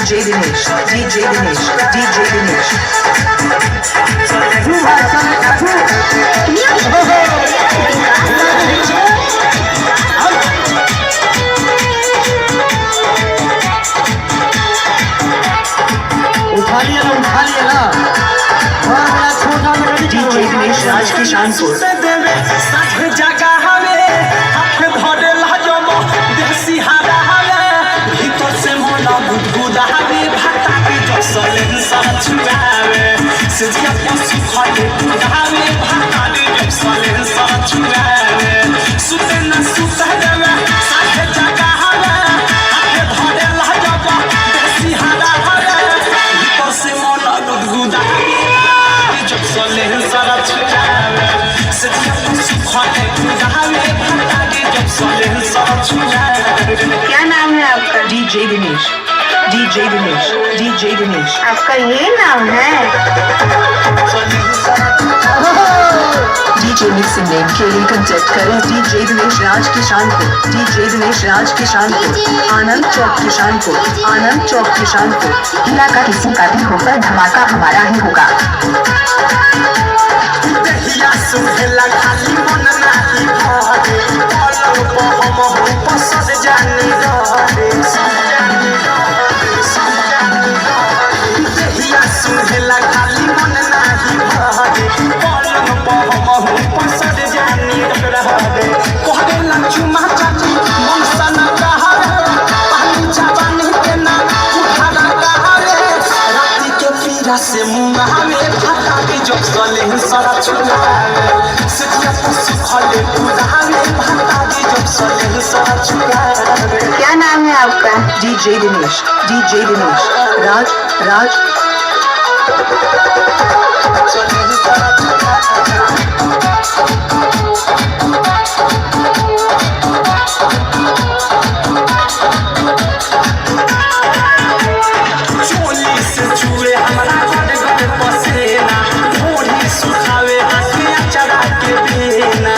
DJ Dinesh, DJ Dinesh, DJ Dinesh. उठा लिया ना और बड़ा छोटा लगा DJ Dinesh Raj Kishanpur. साझे जगह हवे हाथ धरे लाजम देसी हारा हवे भीतर से मन गुदगुदा हवे भाता के जसले सब छुआवे सिजिया पशु खाले गुदावे भाता के जसले सब छुआवे सुते न सुते देवे साझे जगह हवे हाथ धरे लाजम देसी हारा हवे भीतर से मन गुदगुदा हवे जसले सब छुआवे सिजिया पशु खाले गुदावे भाता के जसले सब छुआवे। क्या नाम है आपका? DJ Dinesh, DJ Dinesh, DJ Dinesh. आपका ये नाम है? DJ Mixing Name के लिए contact करें DJ Dinesh Raj Kishanpur, DJ Dinesh Raj Kishanpur, आनंद चौक किशानपुर, आनंद चौक किशानपुर. इलाका किसी का भी होकर धमाका हमारा ही होगा। दहिया सुहेला खाली मन नाही भरे पलंग पर हम हो पसंद जानी रहे दहिया सुहेला खाली मन नाही भरे पलंग पर हम हो पसंद जानी रहे कहबे ना चुमा चाची मन सना कहरे पानी जवानी के ना उठाना कहरे राती के पीरा से मुंह में भाता के जब सले सारा छुआवे सजिया पशु खाले गुदावे भाता के जब सले सारा छुआवे। क्या नाम है आपका? DJ Dinesh, DJ Dinesh, Raj. सले सारा चोली से छुए हमारा गड़ गड़ पसेना ढोली सुखावे हाथिया चढ़ा के बेना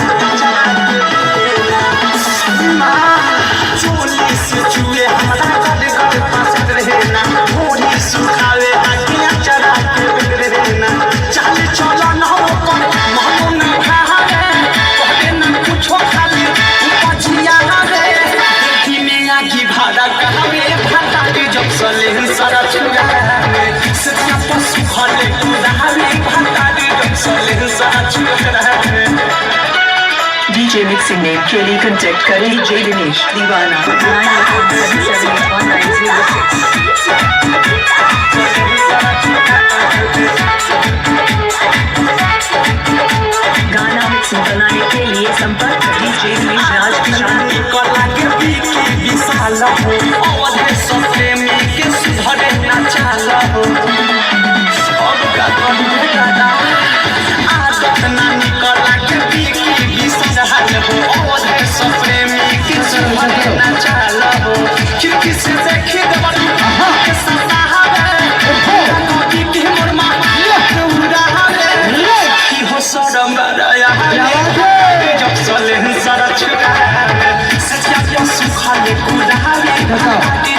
चोली से छुए हमारा गड़ गड़ पसंद रहना ढोली सुखावे हाथिया चढ़ा के बेना चल चलो ना ऊपर मानो न खावे कहबे न कुछो खाली उपजिया रे देखी में आखी भाड़ा कहवे भाता के जब सले सारा छुआवे सजिया पशु खाले गुदावे भाता के जब सले सारा छुआवे। DJ Mixing Name के लिए contact करें DJ Dinesh दीवाना 98781906. गाना मिक्सिंग बनाने के लिए संपर्क DJ Dinesh Raj Kishanpur. कला के बीकी विशाल हो अवधे सपने में के सुधरे ना चाल हो अब का करू दादा आदत ना निकला के बीकी विशाल हो अवधे सपने में के सुधरे ना चाल हो खिड़की से देखी दबड़ी के सता हवे नदी की मोर मामा उड़ा हवे की हो सरम राया जब सले सारा छुआवे सजिया पशु खाले गुदावे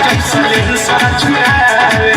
जब सले सारा छुआवे।